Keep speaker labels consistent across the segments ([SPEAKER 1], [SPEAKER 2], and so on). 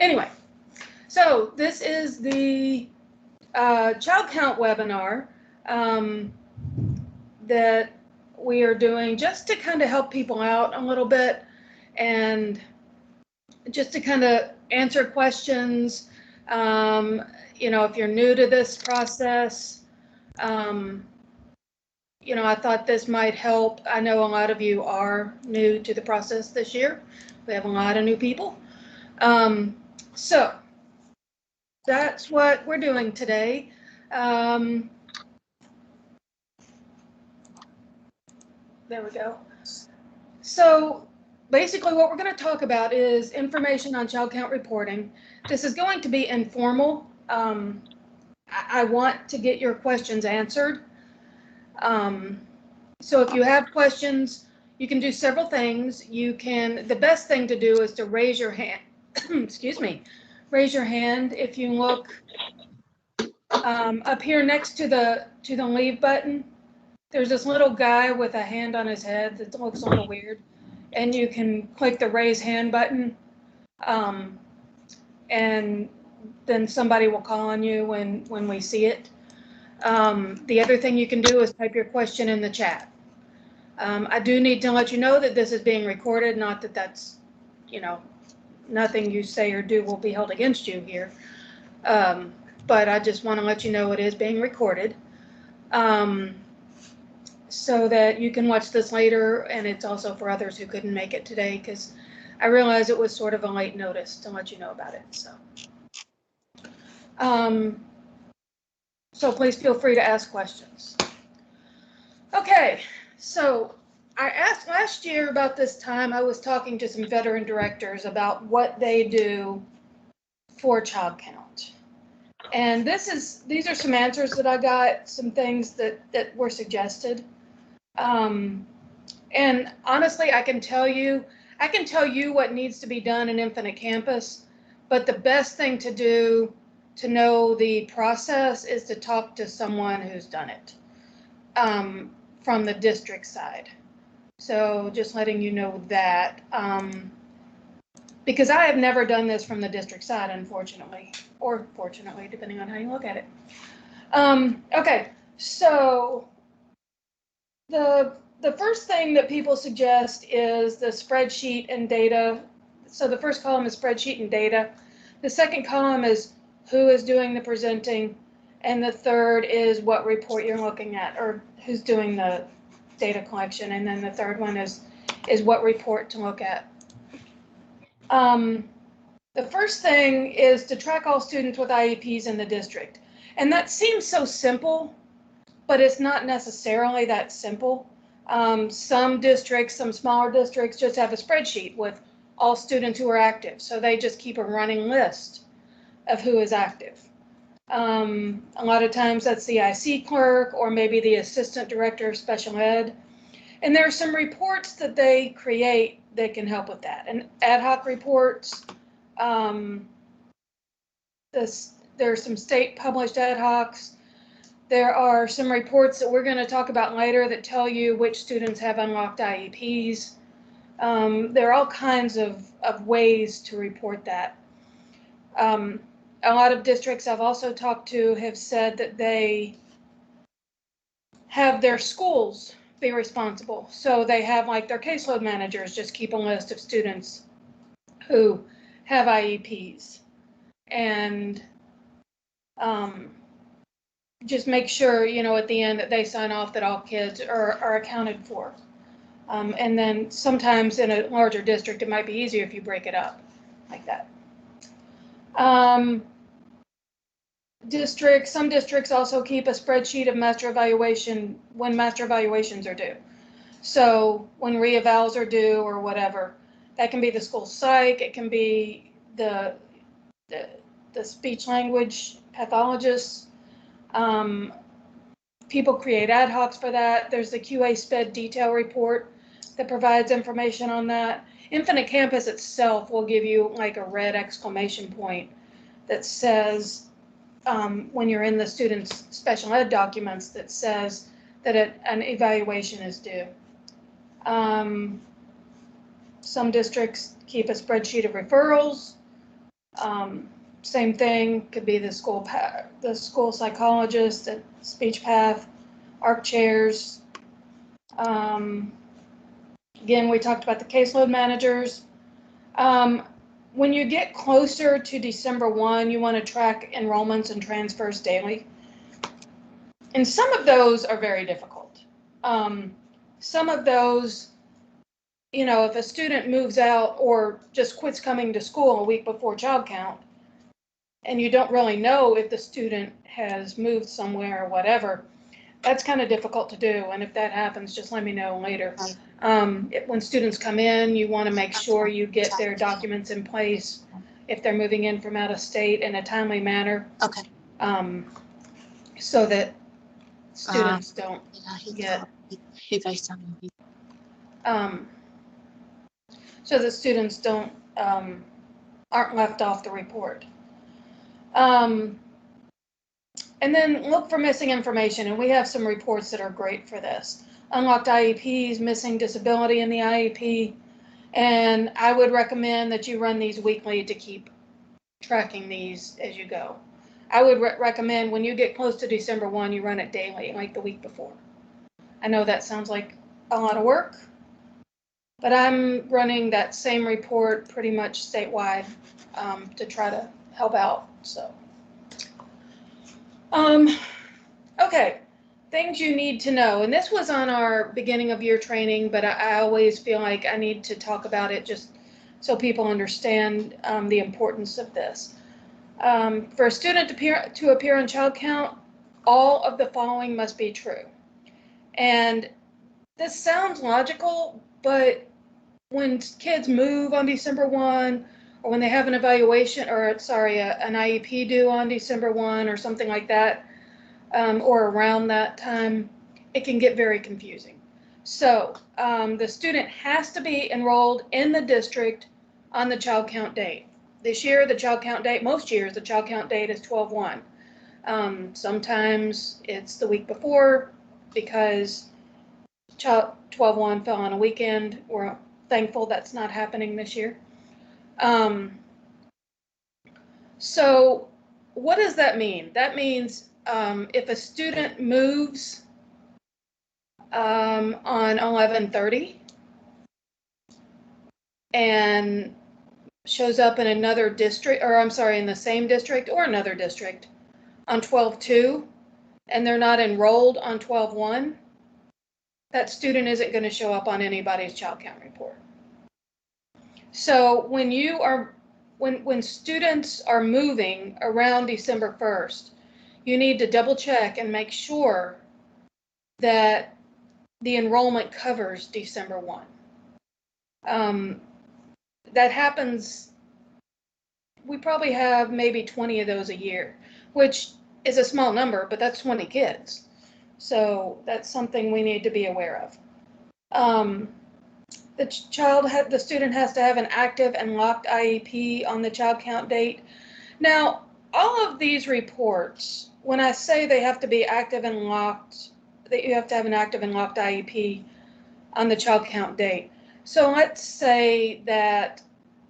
[SPEAKER 1] Anyway, so this is the child count webinar that we are doing just to kind of help people out a little bit and just to kind of answer questions. You know, if you're new to this process, you know, I thought this might help. I know a lot of you are new to the process this year. We have a lot of new people. So that's what we're doing today. There we go. So basically what we're going to talk about is information on child count reporting. This is going to be informal. I want to get your questions answered. So if you have questions, you can do several things. You can, the best thing to do is to raise your hand. Excuse me. Raise your hand. If you look up here next to the leave button, there's this little guy with a hand on his head that looks a little weird, and you can click the raise hand button, and then somebody will call on you when we see it. The other thing you can do is type your question in the chat. I do need to let you know that this is being recorded, not that that's, you know, nothing you say or do will be held against you here. But I just want to let you know it is being recorded, so that you can watch this later, and it's also for others who couldn't make it today, because I realized it was sort of a late notice to let you know about it. So please feel free to ask questions. Okay, so I asked last year about this time, I was talking to some veteran directors about what they do for child count. And these are some answers that I got, some things that were suggested. And honestly, I can tell you what needs to be done in Infinite Campus, but the best thing to do to know the process is to talk to someone who's done it from the district side. So just letting you know that, because I have never done this from the district side, unfortunately, or fortunately, depending on how you look at it. Okay, so the first thing that people suggest is the spreadsheet and data. So the first column is spreadsheet and data. The second column is who is doing the presenting, and the third is what report you're looking at, or who's doing the data collection, and then the third one is what report to look at. The first thing is to track all students with IEPs in the district, and that seems so simple, but it's not necessarily that simple. Some districts, some smaller districts, just have a spreadsheet with all students who are active, so they just keep a running list of who is active. A lot of times that's the IC clerk or maybe the assistant director of special ed. And there are some reports that they create that can help with that. And ad hoc reports, there are some state published ad hocs. There are some reports that we're going to talk about later that tell you which students have unlocked IEPs. There are all kinds of ways to report that. A lot of districts I've also talked to have said that they have their schools be responsible. So they have like their caseload managers just keep a list of students who have IEPs, and just make sure, you know, at the end that they sign off that all kids are accounted for. And then sometimes in a larger district, it might be easier if you break it up like that. Some districts also keep a spreadsheet of master evaluation when master evaluations are due. So when reevals are due or whatever, that can be the school psych, it can be the speech language pathologists. People create ad hocs for that. There's the QA SPED detail report that provides information on that. Infinite Campus itself will give you like a red exclamation point that says, when you're in the student's special ed documents, that says that an evaluation is due. Some districts keep a spreadsheet of referrals. Same thing, could be the school psychologist, the speech path, ARC chairs. Again, we talked about the caseload managers. When you get closer to December 1, you want to track enrollments and transfers daily. And some of those are very difficult. Some of those, you know, if a student moves out or just quits coming to school a week before child count, and you don't really know if the student has moved somewhere or whatever, that's kind of difficult to do. And if that happens, just let me know later. When students come in, you want to make sure you get their documents in place if they're moving in from out of state in a timely manner.
[SPEAKER 2] Okay.
[SPEAKER 1] So that students don't get, so that students don't, aren't left off the report. And then look for missing information, and we have some reports that are great for this. Unlocked IEPs, missing disability in the IEP, and I would recommend that you run these weekly to keep tracking these as you go. I would recommend when you get close to December 1, you run it daily, like the week before. I know that sounds like a lot of work, but I'm running that same report pretty much statewide to try to help out, so. Okay, things you need to know, and this was on our beginning of year training, but I always feel like I need to talk about it just so people understand the importance of this. For a student to appear on child count, all of the following must be true. And this sounds logical, but when kids move on December 1, or when they have an evaluation, or sorry, an IEP due on December 1 or something like that, or around that time, it can get very confusing. So the student has to be enrolled in the district on the child count date. This year, the child count date, most years, the child count date is 12/1. Sometimes it's the week before because 12/1 fell on a weekend. We're thankful that's not happening this year. So what does that mean? That means if a student moves on 11/30 and shows up in another district, or I'm sorry, in the same district or another district on 12/2, and they're not enrolled on 12/1, that student isn't going to show up on anybody's child count report. So when students are moving around December 1st, you need to double check and make sure that the enrollment covers December 1. That happens, we probably have maybe 20 of those a year, which is a small number, but that's 20 kids. So that's something we need to be aware of. The student has to have an active and locked IEP on the child count date. Now, all of these reports, when I say they have to be active and locked, that you have to have an active and locked IEP on the child count date. So let's say that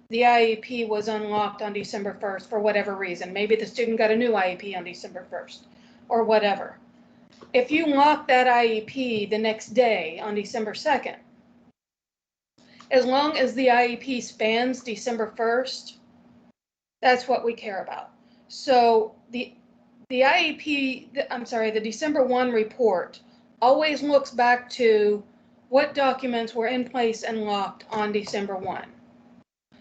[SPEAKER 1] the IEP was unlocked on December 1st for whatever reason. Maybe the student got a new IEP on December 1st or whatever. If you lock that IEP the next day on December 2nd, as long as the IEP spans December 1st, that's what we care about. So the December 1 report always looks back to what documents were in place and locked on December 1.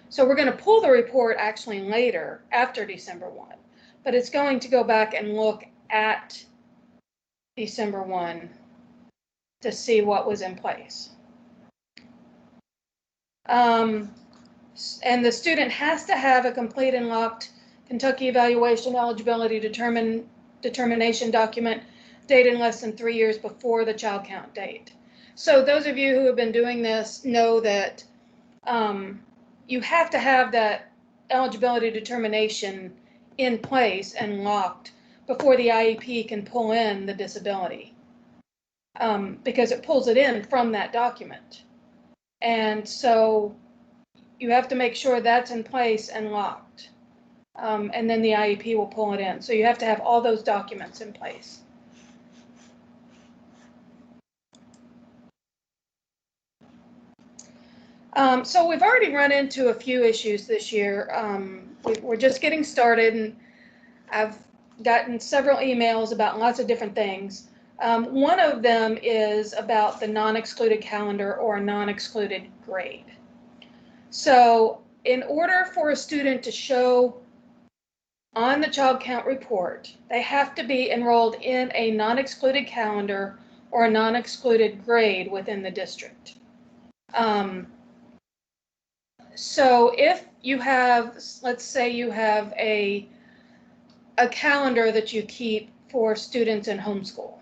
[SPEAKER 1] So we're going to pull the report actually later after December 1, but it's going to go back and look at December 1 to see what was in place. And the student has to have a complete and locked Kentucky evaluation eligibility determination document dated less than 3 years before the child count date. So those of you who have been doing this know that you have to have that eligibility determination in place and locked before the IEP can pull in the disability, because it pulls it in from that document. And so you have to make sure that's in place and locked. and then the IEP will pull it in. So you have to have all those documents in place. So we've already run into a few issues this year. We're just getting started, and I've gotten several emails about lots of different things. One of them is about the non-excluded calendar or a non-excluded grade. So in order for a student to show on the child count report, they have to be enrolled in a non-excluded calendar or a non-excluded grade within the district. So if you have, let's say you have a calendar that you keep for students in homeschool.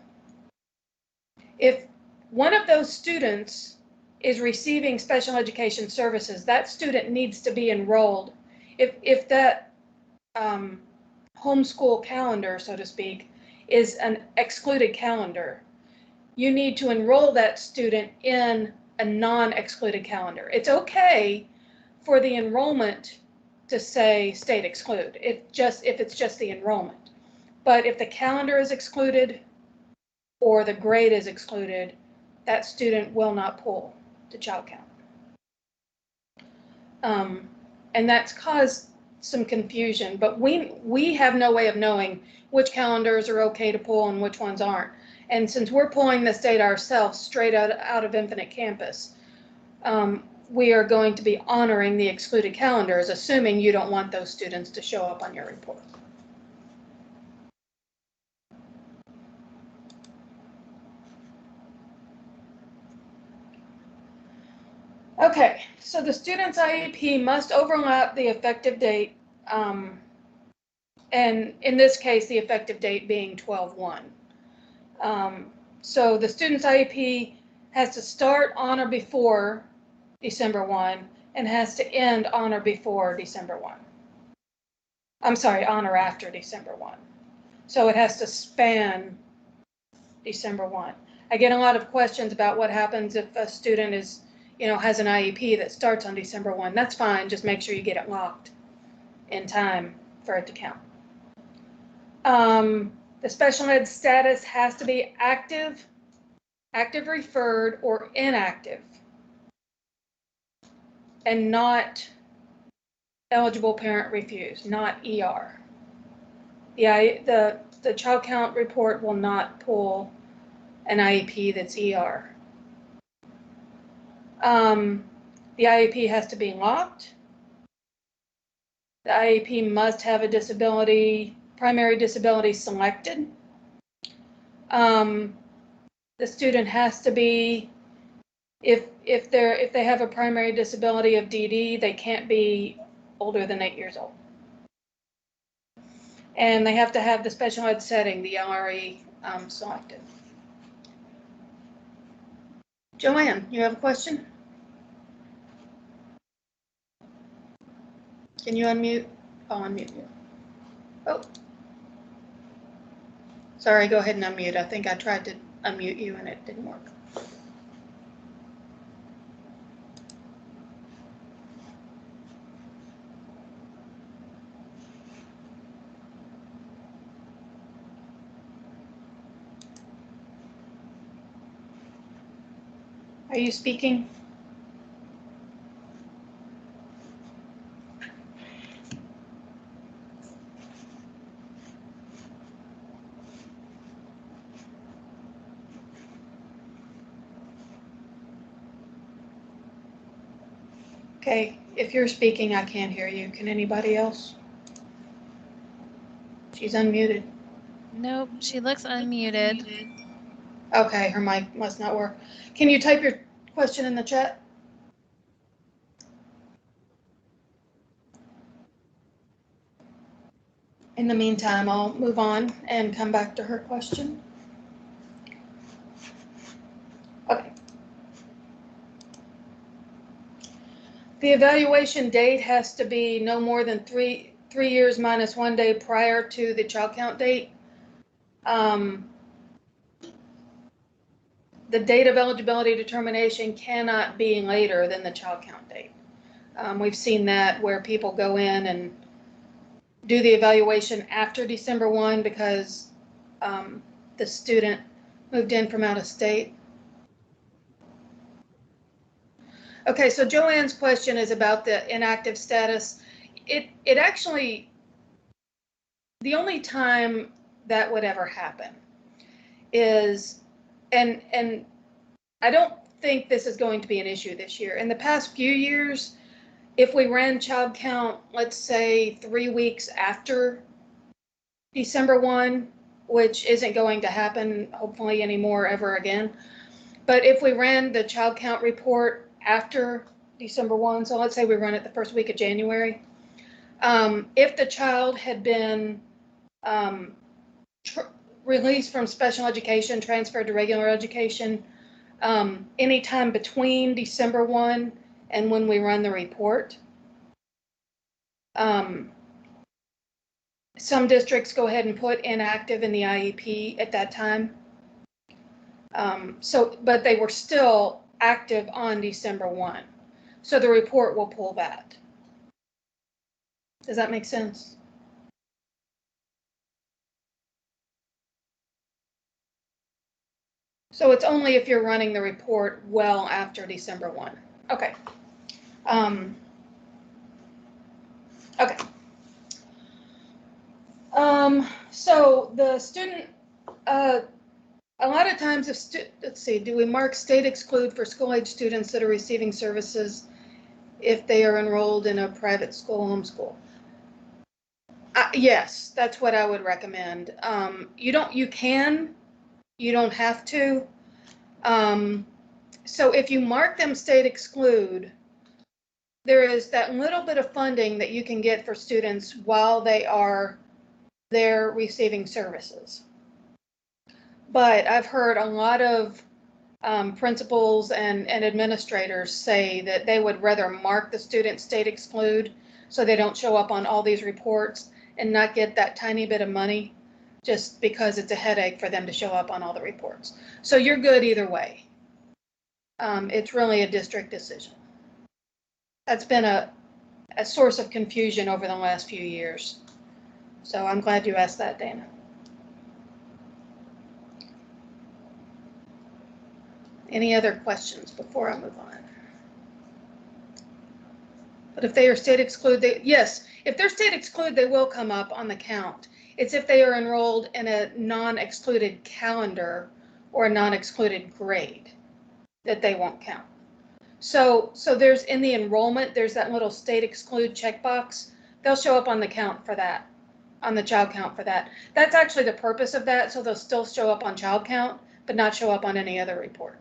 [SPEAKER 1] If one of those students is receiving special education services, that student needs to be enrolled. If that homeschool calendar, so to speak, is an excluded calendar, you need to enroll that student in a non-excluded calendar. It's okay for the enrollment to say state exclude, if it's just the enrollment. But if the calendar is excluded or the grade is excluded, that student will not pull the child count. And that's caused some confusion, but we have no way of knowing which calendars are okay to pull and which ones aren't. And since we're pulling this data ourselves straight out of Infinite Campus, we are going to be honoring the excluded calendars, assuming you don't want those students to show up on your report. Okay, so the student's IEP must overlap the effective date, and in this case, the effective date being 12/1. So the student's IEP has to start on or before December 1 and has to end on or before December 1. I'm sorry, on or after December 1. So it has to span December 1. I get a lot of questions about what happens if a student is, has an IEP that starts on December 1. That's fine, just make sure you get it locked in time for it to count. The special ed status has to be active referred, or inactive, and not eligible parent refused, not ER. The child count report will not pull an IEP that's ER. The IEP has to be locked. The IEP must have a primary disability selected. The student has to be, if they have a primary disability of DD, they can't be older than 8 years old. And they have to have the special ed setting, the LRE, selected. Joanne, you have a question? Can you unmute? I'll unmute you. Oh. Sorry, go ahead and unmute. I think I tried to unmute you and it didn't work. Are you speaking? Okay, if you're speaking, I can't hear you. Can anybody else? She's unmuted.
[SPEAKER 2] Nope, she looks unmuted.
[SPEAKER 1] Okay, her mic must not work. Can you type your question in the chat? In the meantime, I'll move on and come back to her question. Okay. The evaluation date has to be no more than three years minus 1 day prior to the child count date. The date of eligibility determination cannot be later than the child count date. We've seen that where people go in and do the evaluation after December 1 because the student moved in from out of state. Okay, so Joanne's question is about the inactive status. It actually, the only time that would ever happen is, and I don't think this is going to be an issue this year. In the past few years, if we ran child count, let's say 3 weeks after December 1, which isn't going to happen hopefully anymore ever again, but if we ran the child count report after December 1, so let's say we run it the first week of January, if the child had been released from special education, transferred to regular education, anytime between December 1 and when we run the report. Some districts go ahead and put inactive in the IEP at that time. But they were still active on December 1. So the report will pull that. Does that make sense? So it's only if you're running the report well after December 1. Okay. Okay. So the student, a lot of times let's see, do we mark state exclude for school-age students that are receiving services if they are enrolled in a private school, homeschool? Yes, that's what I would recommend. You don't have to. So if you mark them state exclude, there is that little bit of funding that you can get for students while they're receiving services. But I've heard a lot of principals and administrators say that they would rather mark the student state exclude so they don't show up on all these reports and not get that tiny bit of money just because it's a headache for them to show up on all the reports. So you're good either way. It's really a district decision. That's been a source of confusion over the last few years. So I'm glad you asked that, Dana. Any other questions before I move on? But if they are state exclude, yes, if they're state exclude, they will come up on the count. It's if they are enrolled in a non-excluded calendar or a non-excluded grade that they won't count. So there's in the enrollment, there's that little state exclude checkbox. They'll show up on the count for that, on the child count for that. That's actually the purpose of that, so they'll still show up on child count, but not show up on any other report.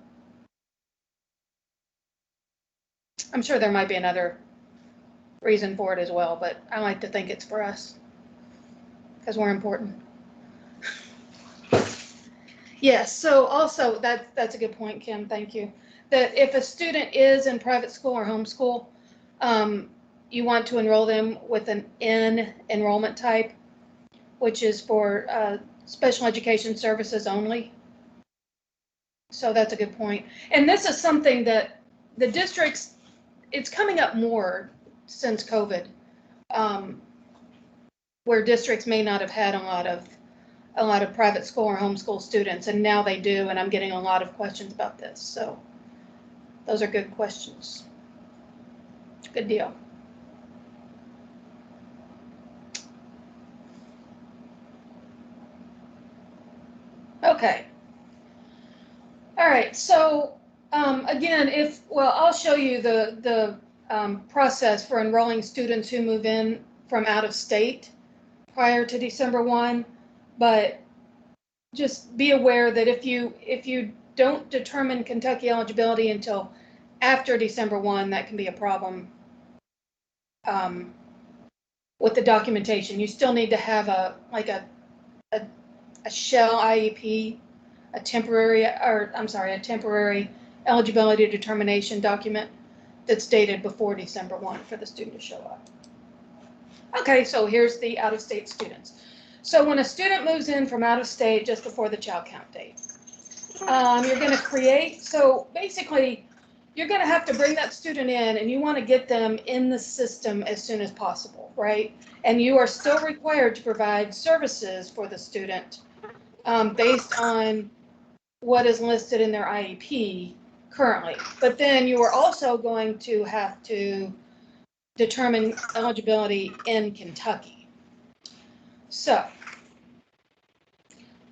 [SPEAKER 1] I'm sure there might be another reason for it as well, but I like to think it's for us because we're important. Yes, so also that's a good point, Kim, thank you. That if a student is in private school or homeschool, you want to enroll them with an N enrollment type, which is for special education services only. So that's a good point. And this is something that the districts, it's coming up more since COVID, where districts may not have had a lot of private school or homeschool students, and now they do, and I'm getting a lot of questions about this. So those are good questions. Good deal. Okay. All right. So again, I'll show you the process for enrolling students who move in from out of state prior to December 1, but just be aware that if you don't determine Kentucky eligibility until after December 1, that can be a problem with the documentation. You still need to have a shell IEP, a temporary eligibility determination document that's dated before December 1 for the student to show up. Okay, so here's the out-of-state students. So when a student moves in from out of state just before the child count date, you're going to create, so basically you're going to have to bring that student in and you want to get them in the system as soon as possible, right? And you are still required to provide services for the student based on what is listed in their IEP currently. But then you are also going to have to determine eligibility in Kentucky. So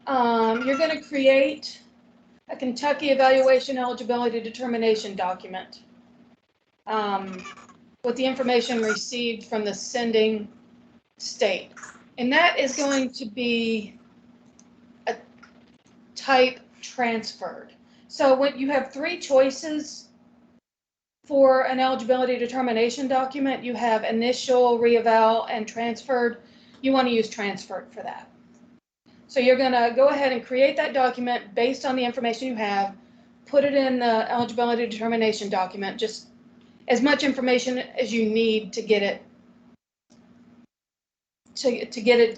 [SPEAKER 1] you're going to create a Kentucky Evaluation Eligibility Determination document with the information received from the sending state. And that is going to be a type transferred. So when you have three choices for an eligibility determination document, you have initial, reeval, and transferred. You want to use transferred for that. So you're going to go ahead and create that document based on the information you have, put it in the eligibility determination document, just as much information as you need to get it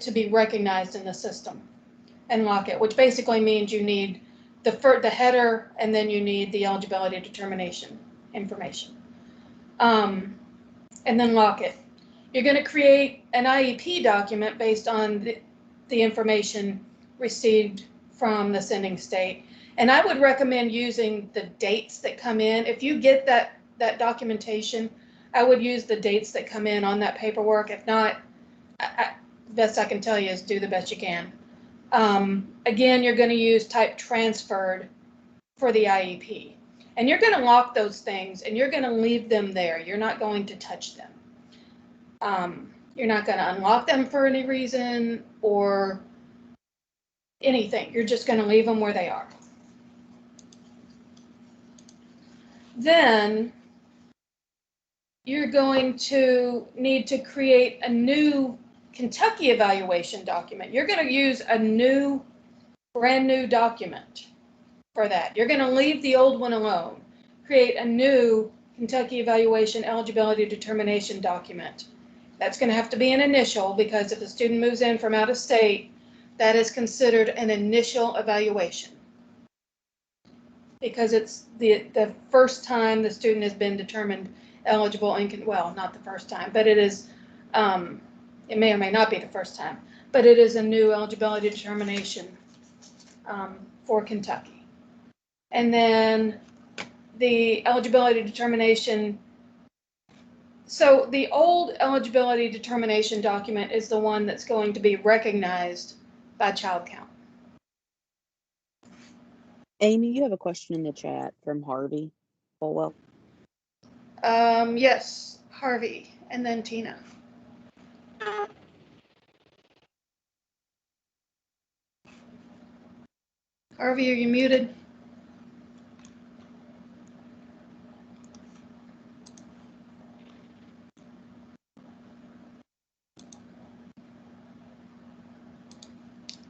[SPEAKER 1] to be recognized in the system, and lock it, which basically means you need the header, and then you need the eligibility determination information, and then lock it. You're going to create an IEP document based on the information received from the sending state. And I would recommend using the dates that come in. If you get that documentation, I would use the dates that come in on that paperwork. If not, best I can tell you is do the best you can. Again, you're going to use type transferred for the IEP. And you're going to lock those things and you're going to leave them there. You're not going to touch them. You're not going to unlock them for any reason or anything. You're just going to leave them where they are. Then you're going to need to create a new Kentucky evaluation document. You're going to use a brand new document for that. You're going to leave the old one alone. Create a new Kentucky evaluation eligibility determination document. That's going to have to be an initial, because if a student moves in from out of state, that is considered an initial evaluation, because it's the first time the student has been determined eligible and well, not the first time, but it is, it may or may not be the first time, but it is a new eligibility determination for Kentucky. And then the eligibility determination, so the old eligibility determination document is the one that's going to be recognized by child count.
[SPEAKER 3] Amy, you have a question in the chat from Harvey. Oh, well.
[SPEAKER 1] Yes, Harvey, and then Tina. Harvey, are you muted?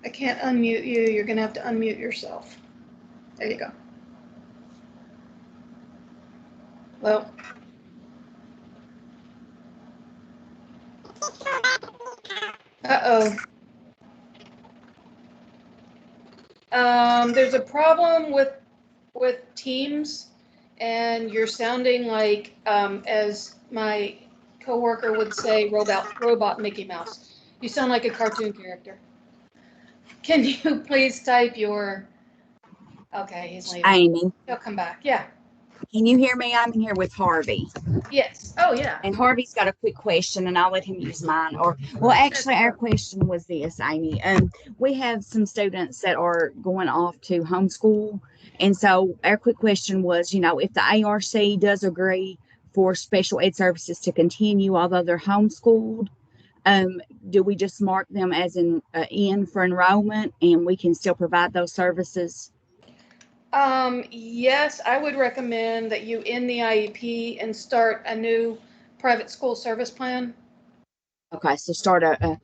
[SPEAKER 1] I can't unmute you. You're going to have to unmute yourself. There you go. Well. Uh-oh. There's a problem with Teams, and you're sounding like, as my coworker would say, robot Mickey Mouse. You sound like a cartoon character. Can you please type your, okay, he's leaving.
[SPEAKER 3] Amy.
[SPEAKER 1] He'll come back, yeah.
[SPEAKER 3] Can you hear me? I'm here with Harvey.
[SPEAKER 1] Yes, oh yeah.
[SPEAKER 3] And Harvey's got a quick question, and I'll let him use mine. Well, actually, our question was this, Amy. We have some students that are going off to homeschool, and so our quick question was, if the ARC does agree for special ed services to continue although they're homeschooled, do we just mark them as in for enrollment, and we can still provide those services?
[SPEAKER 1] Yes, I would recommend that you end the IEP and start a new private school service plan.
[SPEAKER 3] Okay, so start a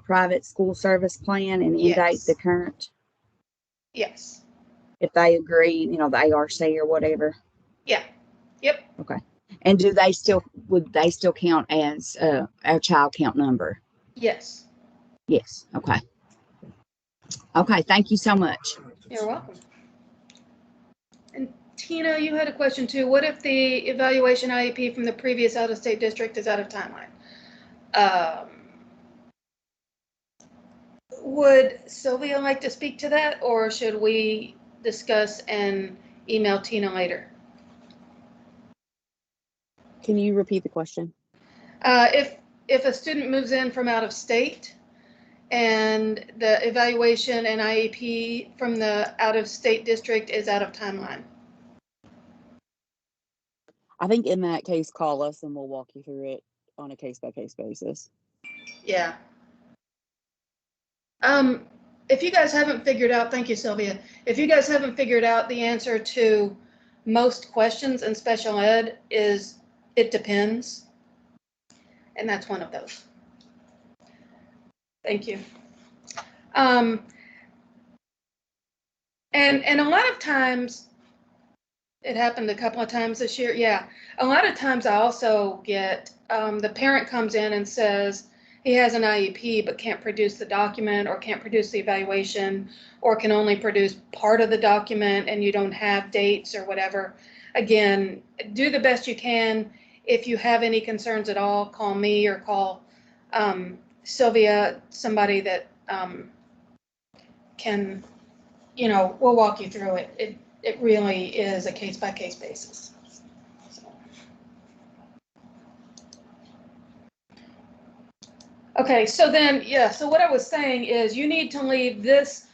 [SPEAKER 3] private school service plan and
[SPEAKER 1] Yes.
[SPEAKER 3] indicate the current.
[SPEAKER 1] Yes.
[SPEAKER 3] If they agree, the ARC or whatever.
[SPEAKER 1] Yeah. Yep.
[SPEAKER 3] Okay. And would they still count as our child count number?
[SPEAKER 1] Yes.
[SPEAKER 3] Yes. Okay. Okay. Thank you so much.
[SPEAKER 1] You're welcome. And Tina, you had a question too. What if the evaluation IEP from the previous out-of-state district is out of timeline? Would Sylvia like to speak to that, or should we discuss and email Tina later?
[SPEAKER 4] Can you repeat the question?
[SPEAKER 1] If a student moves in from out of state and the evaluation and IEP from the out-of-state district is out of timeline.
[SPEAKER 4] I think in that case, call us and we'll walk you through it on a case-by-case basis.
[SPEAKER 1] Yeah. If you guys haven't figured out, thank you, Sylvia. If you guys haven't figured out, the answer to most questions in special ed is it depends. And that's one of those. Thank you. And a lot of times, it happened a couple of times this year. Yeah, a lot of times I also get the parent comes in and says he has an IEP but can't produce the document or can't produce the evaluation or can only produce part of the document and you don't have dates or whatever. Again, do the best you can. If you have any concerns at all, call me or call Sylvia, somebody that can, you know, we'll walk you through it. It really is a case-by-case basis. Okay, so then, yeah, so what I was saying is you need to leave this,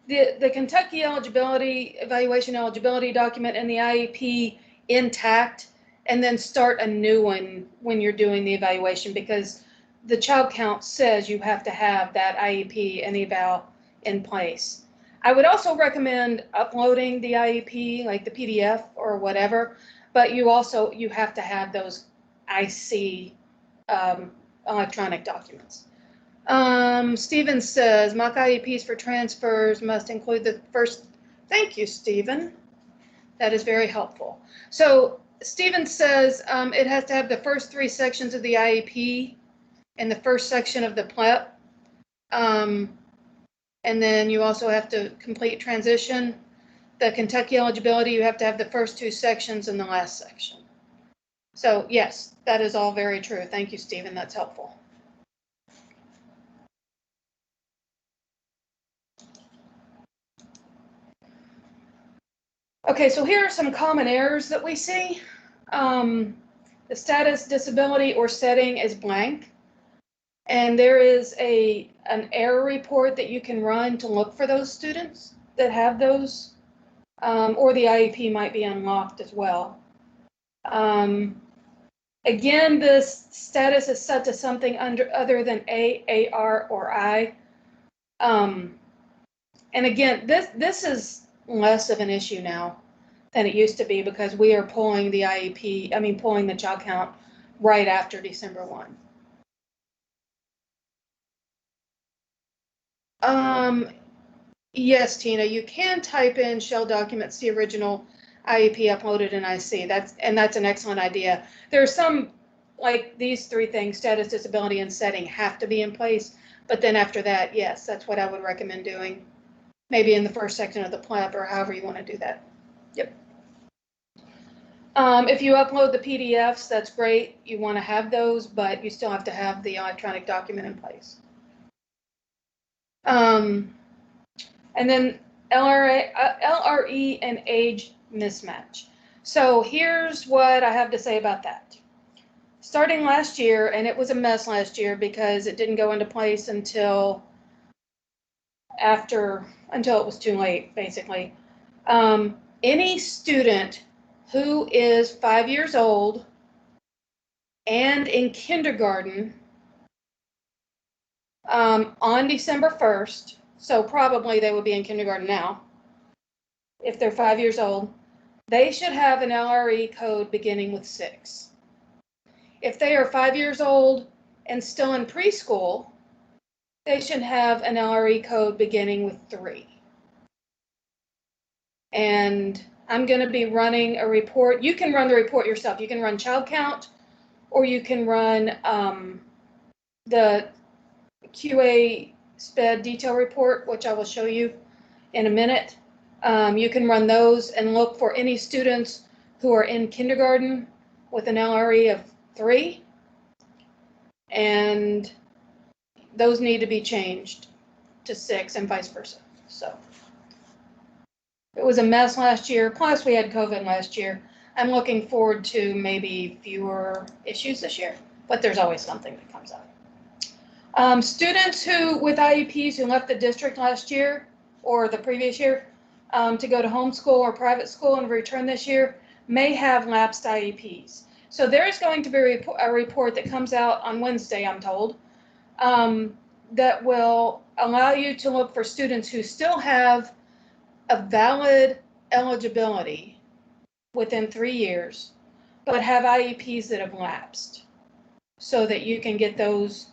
[SPEAKER 1] the Kentucky eligibility, evaluation eligibility document and the IEP intact, and then start a new one when you're doing the evaluation, because the child count says you have to have that IEP and eval in place. I would also recommend uploading the IEP, like the PDF or whatever, but you have to have those IC electronic documents. Stephen says, mock IEPs for transfers must include the first, thank you, Stephen. That is very helpful. So Stephen says it has to have the first 3 sections of the IEP and the first section of the PLEP. And then you also have to complete transition. The Kentucky eligibility, you have to have the first 2 sections and the last section. So yes, that is all very true. Thank you, Stephen. That's helpful. Okay, so here are some common errors that we see. The status, disability, or setting is blank. And there is an error report that you can run to look for those students that have those, or the IEP might be unlocked as well. Again, this status is set to something other than A, AR, or I. And again, this is less of an issue now than it used to be because we are pulling the IEP, pulling the child count right after December 1. Yes, Tina, you can type in shell documents, the original IEP uploaded in IC. That's an excellent idea. There are some, like these 3 things, status, disability, and setting have to be in place. But then after that, yes, that's what I would recommend doing. Maybe in the first section of the PLEP or however you want to do that. Yep. If you upload the PDFs, that's great. You want to have those, but you still have to have the electronic document in place. And then LRE and age mismatch. So here's what I have to say about that. Starting last year, and it was a mess last year because it didn't go into place until it was too late, basically. Any student who is 5 years old and in kindergarten on December 1st, so probably they would be in kindergarten now, if they're 5 years old, they should have an LRE code beginning with 6. If they are 5 years old and still in preschool, they should have an LRE code beginning with 3. And I'm going to be running a report. You can run the report yourself. You can run child count, or you can run the QA SPED detail report, which I will show you in a minute. You can run those and look for any students who are in kindergarten with an LRE of 3, and those need to be changed to 6 and vice versa. So it was a mess last year, plus we had COVID last year. I'm looking forward to maybe fewer issues this year, but there's always something that comes up. Students with IEPs who left the district last year or the previous year to go to homeschool or private school and return this year may have lapsed IEPs. So there is going to be a report that comes out on Wednesday, I'm told, that will allow you to look for students who still have a valid eligibility within 3 years, but have IEPs that have lapsed, so that you can get those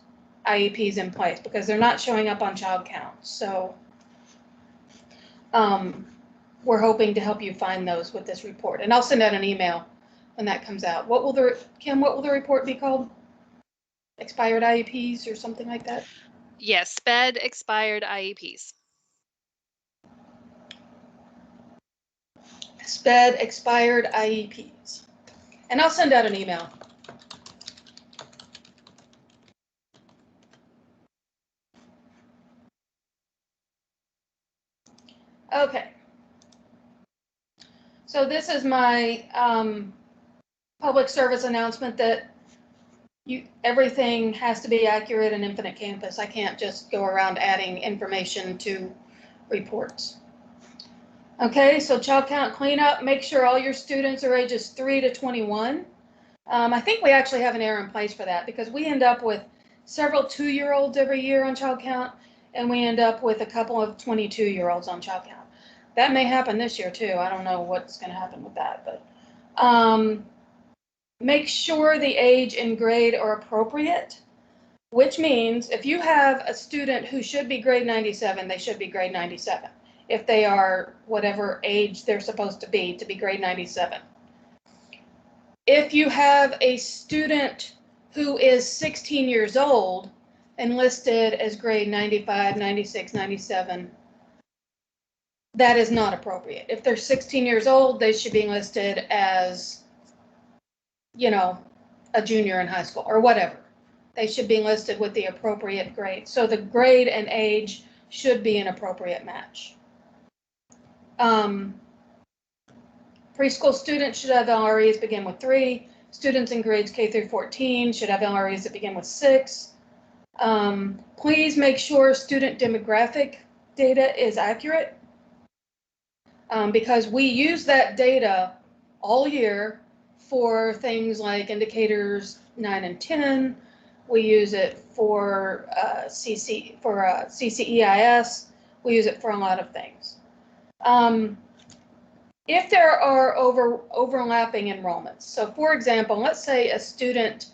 [SPEAKER 1] IEPs in place, because they're not showing up on child count. So we're hoping to help you find those with this report, and I'll send out an email when that comes out. Kim, what will the report be called? Expired IEPs or something like that?
[SPEAKER 2] Yes, SPED expired IEPs.
[SPEAKER 1] SPED expired IEPs. And I'll send out an email. Okay. So this is my public service announcement that everything has to be accurate in Infinite Campus. I can't just go around adding information to reports. Okay, so child count cleanup, make sure all your students are ages 3 to 21. I think we actually have an error in place for that, because we end up with several 2-year-olds every year on child count, and we end up with a couple of 22-year-olds on child count. That may happen this year too. I don't know what's going to happen with that, but make sure the age and grade are appropriate, which means if you have a student who should be grade 97, they should be grade 97. If they are whatever age they're supposed to be grade 97. If you have a student who is 16 years old and listed as grade 95, 96, 97, that is not appropriate. If they're 16 years old, they should be listed as, you know, a junior in high school or whatever. They should be listed with the appropriate grade. So the grade and age should be an appropriate match. Preschool students should have LREs begin with 3. Students in grades K through 14 should have LREs that begin with 6. Please make sure student demographic data is accurate, because we use that data all year for things like indicators 9 and 10. We use it for CCEIS. We use it for a lot of things. If there are overlapping enrollments, so for example, let's say a student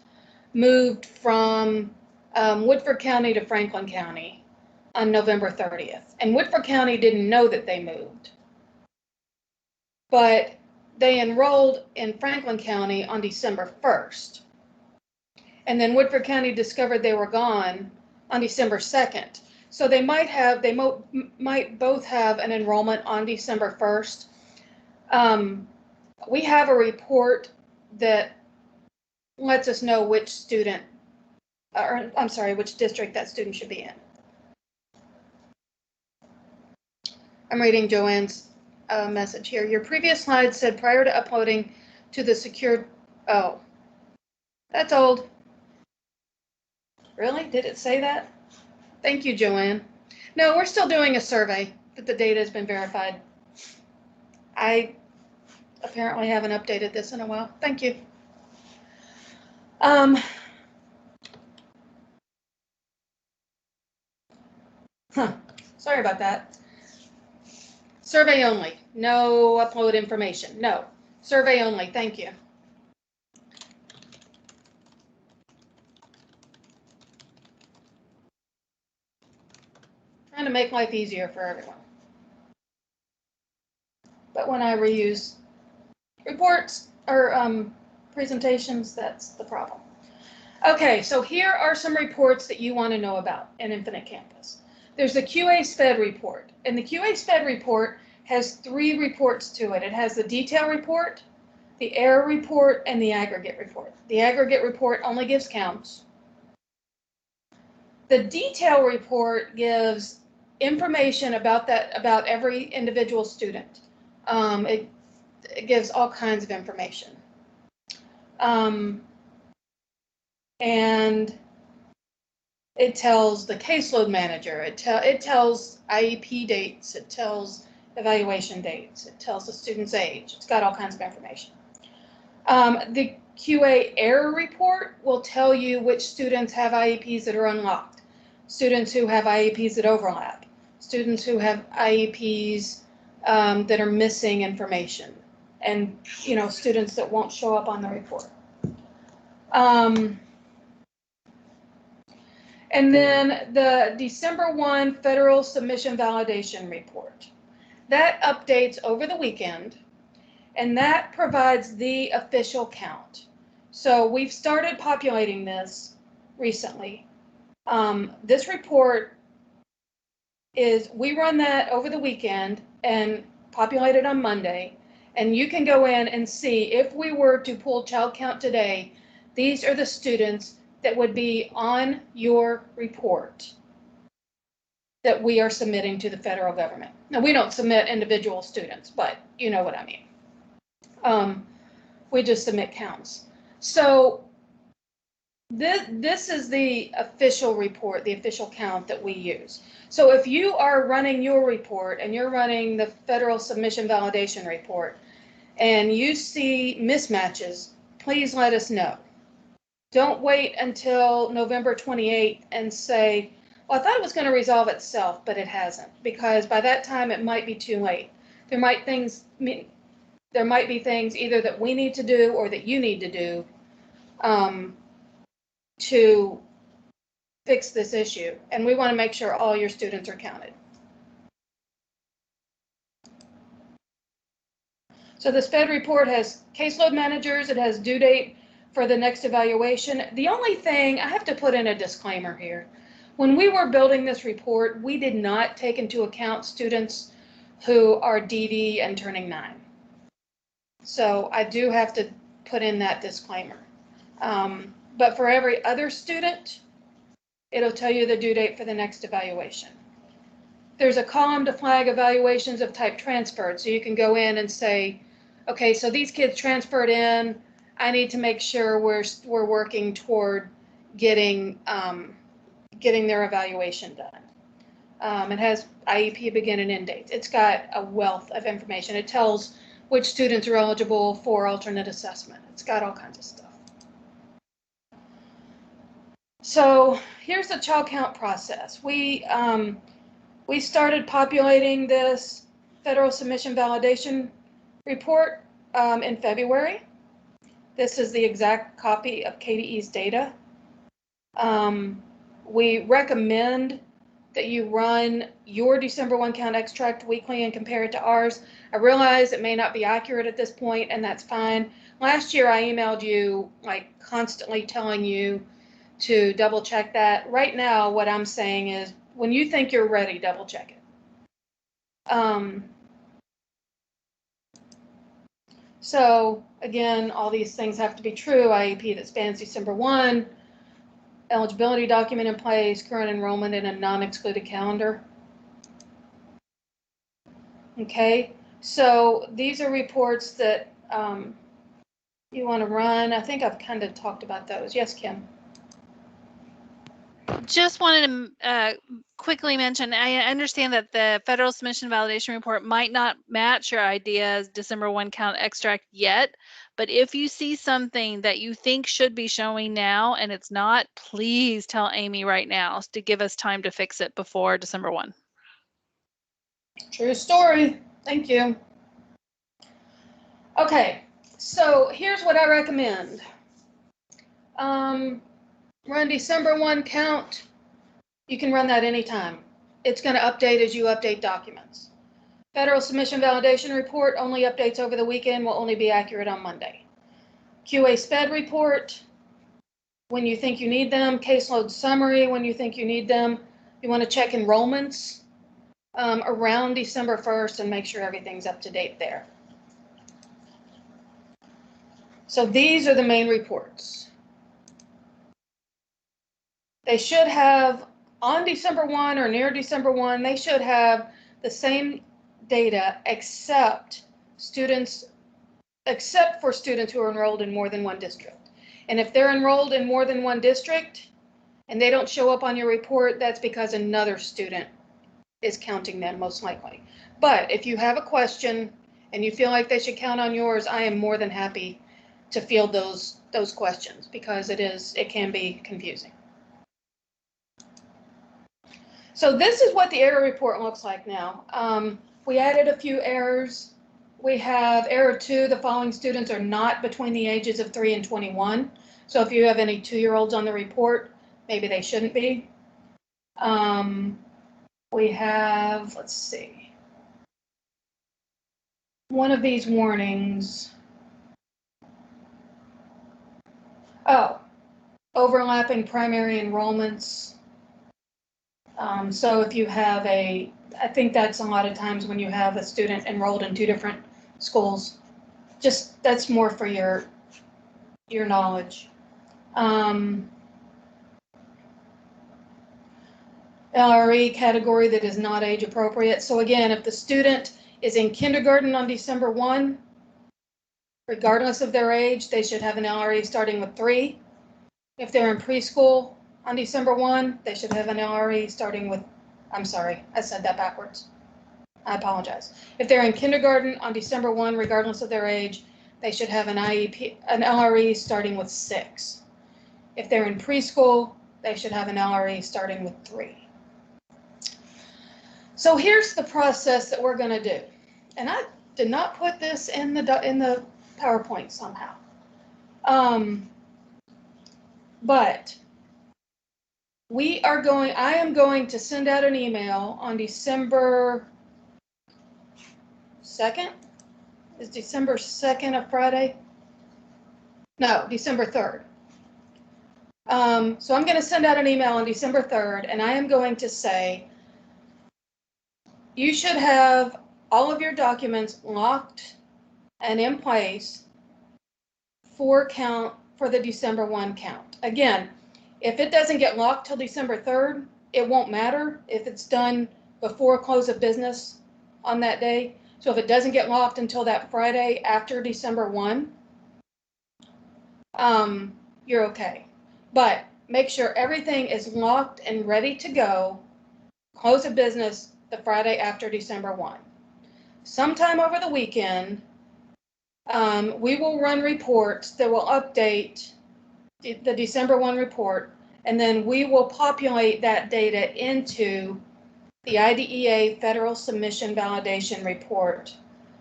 [SPEAKER 1] moved from Woodford County to Franklin County on November 30th, and Woodford County didn't know that they moved, but they enrolled in Franklin County on December 1st, and then Woodford County discovered they were gone on December 2nd. So they might both have an enrollment on December 1st. We have a report that lets us know which student, or I'm sorry, which district that student should be in. I'm reading Joanne's message here. Your previous slide said prior to uploading to the secured, oh, that's old. Really? Did it say that? Thank you, Joanne. No, we're still doing a survey, but the data has been verified. I apparently haven't updated this in a while. Thank you. Sorry about that. Survey only. No upload information. No. Survey only. Thank you. Trying to make life easier for everyone. But when I reuse reports or presentations, that's the problem. Okay, so here are some reports that you want to know about in Infinite Campus. There's the QA SPED report, and the QA SPED report has 3 reports to it. It has the detail report, the error report, and the aggregate report. The aggregate report only gives counts. The detail report gives information about every individual student. It gives all kinds of information. And it tells the caseload manager, it tells IEP dates, it tells evaluation dates, it tells the student's age. It's got all kinds of information. The QA error report will tell you which students have IEPs that are unlocked, students who have IEPs that overlap, students who have IEPs that are missing information, and students that won't show up on the report. And then the December 1 federal submission validation report. That updates over the weekend, and that provides the official count. So we've started populating this recently. This report we run that over the weekend and populate it on Monday, and you can go in and see if we were to pull child count today, these are the students that would be on your report that we are submitting to the federal government. Now, we don't submit individual students, but you know what I mean. We just submit counts. So this is the official report, the official count that we use. So if you are running your report and you're running the federal submission validation report and you see mismatches, please let us know. Don't wait until November 28th and say, well, I thought it was going to resolve itself, but it hasn't, because by that time it might be too late. There might be things either that we need to do or that you need to do to fix this issue, and we want to make sure all your students are counted. So the SPED report has caseload managers, it has due date for the next evaluation. The only thing, I have to put in a disclaimer here. When we were building this report, we did not take into account students who are DD and turning 9. So I do have to put in that disclaimer. But for every other student, it'll tell you the due date for the next evaluation. There's a column to flag evaluations of type transferred. So you can go in and say, okay, so these kids transferred in. I need to make sure we're working toward getting their evaluation done. It has IEP begin and end dates. It's got a wealth of information. It tells which students are eligible for alternate assessment. It's got all kinds of stuff. So here's the child count process. We started populating this federal submission validation report in February. This is the exact copy of KDE's data. We recommend that you run your December 1 count extract weekly and compare it to ours. I realize it may not be accurate at this point, and that's fine. Last year I emailed you like constantly telling you to double check that. Right now what I'm saying is when you think you're ready, double check it. So again, all these things have to be true. IEP that spans December 1, eligibility document in place, current enrollment in a non-excluded calendar. Okay, so these are reports that you want to run. I think I've kind of talked about those. Yes, Kim?
[SPEAKER 2] Just wanted to quickly mention, I understand that the federal submission validation report might not match your idea's December 1 count extract yet, but if you see something that you think should be showing now and it's not, please tell Amy right now to give us time to fix it before December 1.
[SPEAKER 1] True story. Thank you. Okay, so here's what I recommend. Run December 1 count. You can run that anytime. It's going to update as you update documents. Federal submission validation report only updates over the weekend, will only be accurate on Monday. QA SPED report, when you think you need them. Caseload summary, when you think you need them. You want to check enrollments. around December 1st and make sure everything's up to date there. So these are the main reports. They should have, on December 1 or near December 1, they should have the same data except for students who are enrolled in more than one district. And if they're enrolled in more than one district and they don't show up on your report, that's because another student is counting them, most likely. But if you have a question and you feel like they should count on yours, I am more than happy to field those questions, because it can be confusing. So this is what the error report looks like now. We added a few errors. We have error 2, the following students are not between the ages of 3 and 21. So if you have any 2-year-olds on the report, maybe they shouldn't be. We have, let's see, one of these warnings. Oh, overlapping primary enrollments. So if you have I think that's a lot of times when you have a student enrolled in 2 different schools, just that's more for your knowledge. LRE category that is not age appropriate. So again, if the student is in kindergarten on December 1, regardless of their age, they should have an LRE starting with 3. If they're in preschool on December 1, they should have an LRE starting with, I'm sorry, I said that backwards. I apologize. If they're in kindergarten on December 1, regardless of their age, they should have an LRE starting with 6. If they're in preschool, they should have an LRE starting with 3. So here's the process that we're going to do. And I did not put this in the PowerPoint somehow. But I am going to send out an email on December 2nd. Is December 2nd a Friday? No, December 3rd. So I'm going to send out an email on December 3rd, and I am going to say, you should have all of your documents locked and in place for the December 1 count. Again, if it doesn't get locked till December 3rd, it won't matter if it's done before close of business on that day. So if it doesn't get locked until that Friday after December 1, you're okay. But make sure everything is locked and ready to go, close of business the Friday after December 1. Sometime over the weekend, we will run reports that will update the December 1 report, and then we will populate that data into the IDEA Federal Submission Validation Report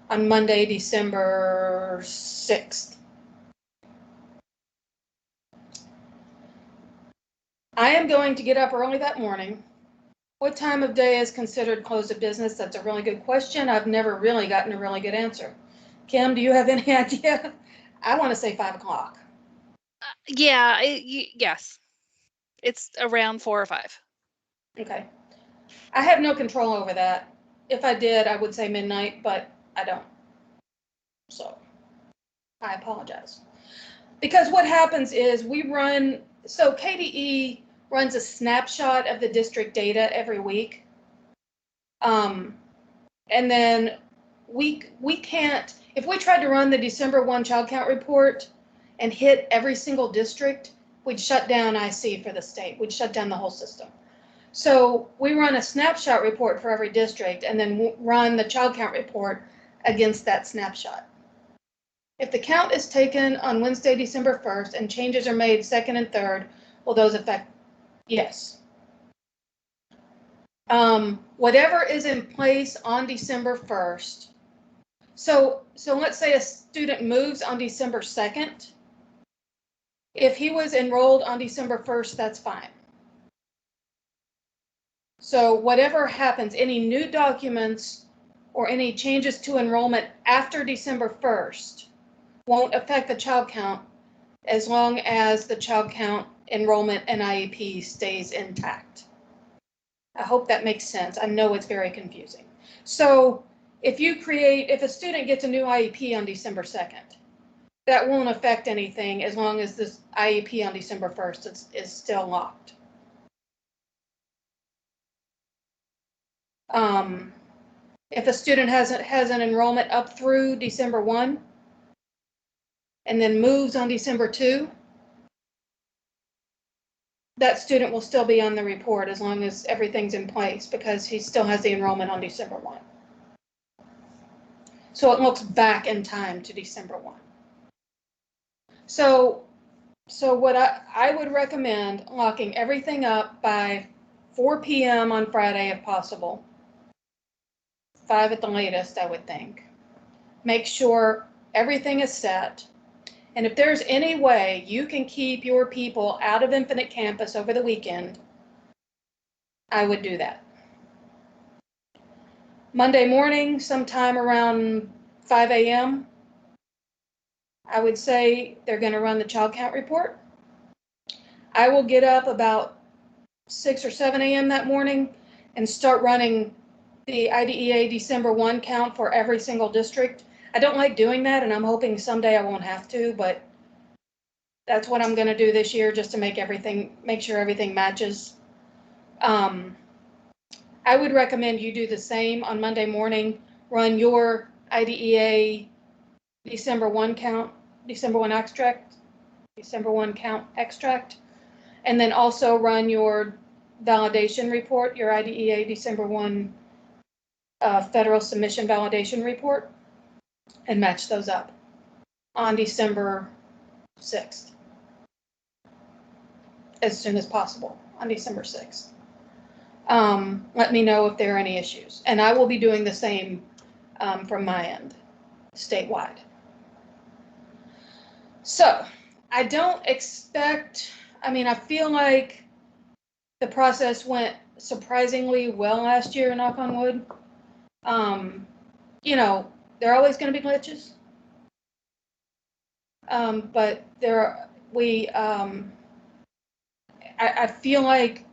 [SPEAKER 1] on Monday, December 6th. I am going to get up early that morning. What time of day is considered close of business? That's a really good question. I've never really gotten a really good answer. Kim, do you have any idea? I want to say 5 o'clock.
[SPEAKER 2] Yeah, yes. It's around 4 or 5.
[SPEAKER 1] Okay. I have no control over that. If I did, I would say midnight, but I don't. So I apologize. Because what happens is so KDE runs a snapshot of the district data every week. And then we can't, if we tried to run the December 1 child count report and hit every single district, we'd shut down IC for the state. We'd shut down the whole system. So we run a snapshot report for every district and then run the child count report against that snapshot. If the count is taken on Wednesday, December 1st, and changes are made 2nd and 3rd, will those affect? Yes. Whatever is in place on December 1st. So let's say a student moves on December 2nd. If he was enrolled on December 1st, that's fine. So whatever happens, any new documents or any changes to enrollment after December 1st won't affect the child count as long as the child count, enrollment, and IEP stays intact. I hope that makes sense. I know it's very confusing. So if a student gets a new IEP on December 2nd, that won't affect anything as long as this IEP on December 1st is still locked. If a student has an enrollment up through December 1 and then moves on December 2, that student will still be on the report as long as everything's in place because he still has the enrollment on December 1. So it looks back in time to December 1. So what I would recommend locking everything up by 4 p.m. on Friday if possible. 5 at the latest, I would think. Make sure everything is set. And if there's any way you can keep your people out of Infinite Campus over the weekend, I would do that. Monday morning, sometime around 5 a.m., I would say they're going to run the child count report. I will get up about 6 or 7 a.m. that morning and start running the IDEA December 1 count for every single district. I don't like doing that, and I'm hoping someday I won't have to, but that's what I'm going to do this year just to make sure everything matches. I would recommend you do the same on Monday morning. Run your IDEA December 1 count, December 1 extract, December 1 count extract, and then also run your validation report, your IDEA December 1 federal submission validation report, and match those up on December 6th, as soon as possible on December 6th. Let me know if there are any issues, and I will be doing the same from my end, statewide. So I don't expect, I feel like the process went surprisingly well last year, knock on wood. There are always going to be glitches. But I feel like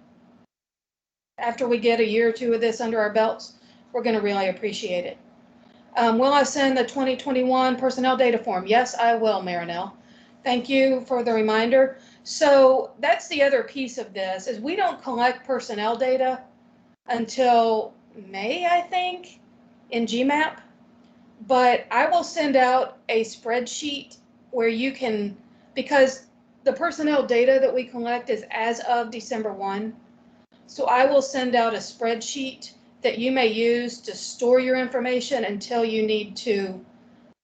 [SPEAKER 1] after we get a year or two of this under our belts, we're going to really appreciate it. Will I send the 2021 personnel data form? Yes, I will, Marinelle. Thank you for the reminder. So that's the other piece of this, is we don't collect personnel data until May, I think, in GMAP. But I will send out a spreadsheet where you can, because the personnel data that we collect is as of December 1. So I will send out a spreadsheet that you may use to store your information until you need to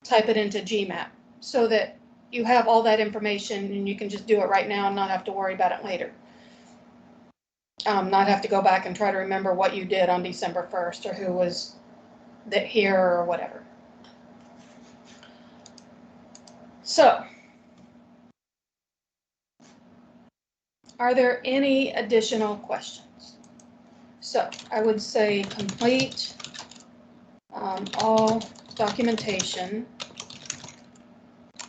[SPEAKER 1] type it into GMAP, so that you have all that information and you can just do it right now and not have to worry about it later. Not have to go back and try to remember what you did on December 1st or who was here or whatever. So, are there any additional questions? So, I would say complete all documentation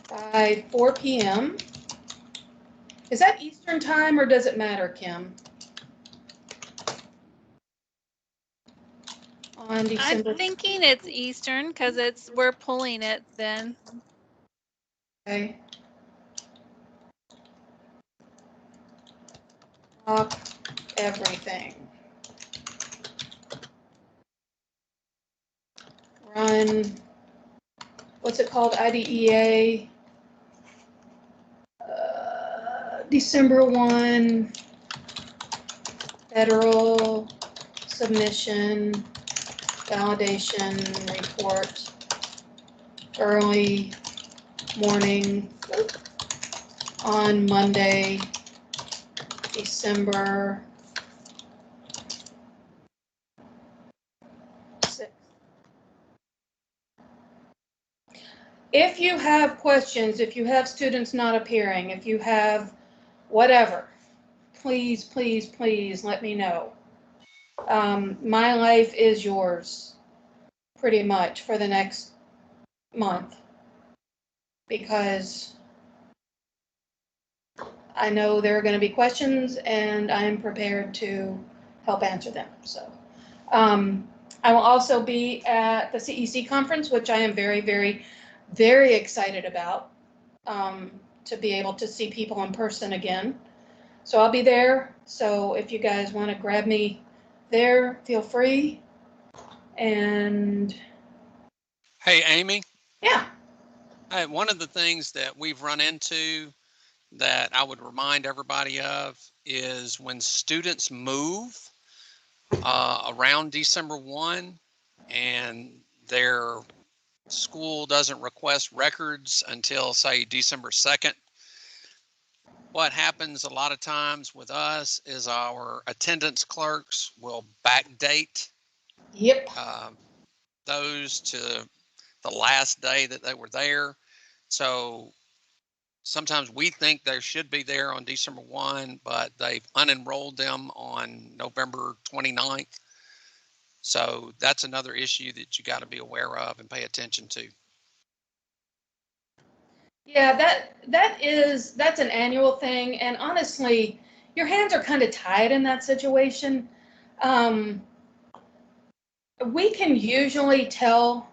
[SPEAKER 1] by 4 p.m. Is that Eastern time or does it matter, Kim? On December.
[SPEAKER 2] I'm thinking it's Eastern because we're pulling it then.
[SPEAKER 1] Okay. Lock everything. Run, what's it called? IDEA December 1 federal submission validation report early morning on Monday, December 6th. If you have questions, if you have students not appearing, if you have whatever, please, please, please let me know. My life is yours pretty much for the next month, because I know there are going to be questions and I'm prepared to help answer them. So I will also be at the CEC conference, which I am very, very, very excited about, to be able to see people in person again. So I'll be there. So if you guys want to grab me there, feel free. And
[SPEAKER 5] Hey, Amy.
[SPEAKER 1] yeah.
[SPEAKER 5] One of the things that we've run into that I would remind everybody of is when students move around December 1 and their school doesn't request records until, say, December 2nd. What happens a lot of times with us is our attendance clerks will backdate
[SPEAKER 1] Yep.
[SPEAKER 5] those to the last day that they were there. So sometimes we think they should be there on December 1, but they've unenrolled them on November 29th. So that's another issue that you got to be aware of and pay attention to.
[SPEAKER 1] Yeah, that's an annual thing, and honestly, your hands are kind of tied in that situation. We can usually tell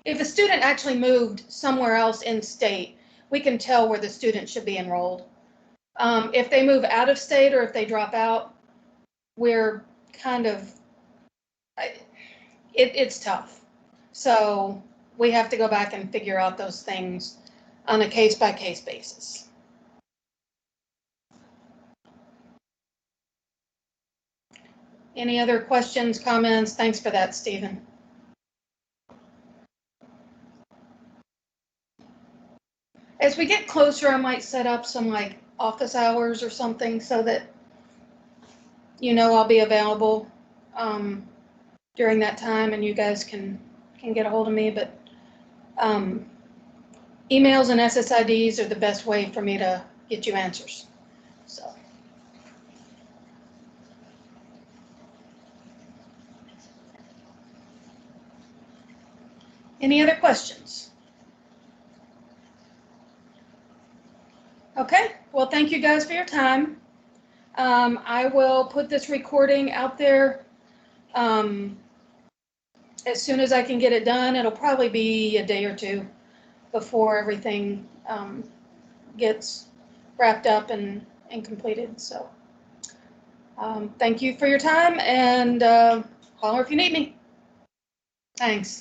[SPEAKER 1] if a student actually moved somewhere else in state, we can tell where the student should be enrolled. If they move out of state or if they drop out, we're kind of, it's tough. So we have to go back and figure out those things on a case-by-case basis. Any other questions, comments? Thanks for that, Stephen. As we get closer, I might set up some like office hours or something so that I'll be available during that time and you guys can get a hold of me. But emails and SSIDs are the best way for me to get you answers. So. Any other questions? Okay, well, thank you guys for your time. I will put this recording out there as soon as I can get it done. It'll probably be a day or two before everything gets wrapped up and completed. So thank you for your time, and holler if you need me. Thanks.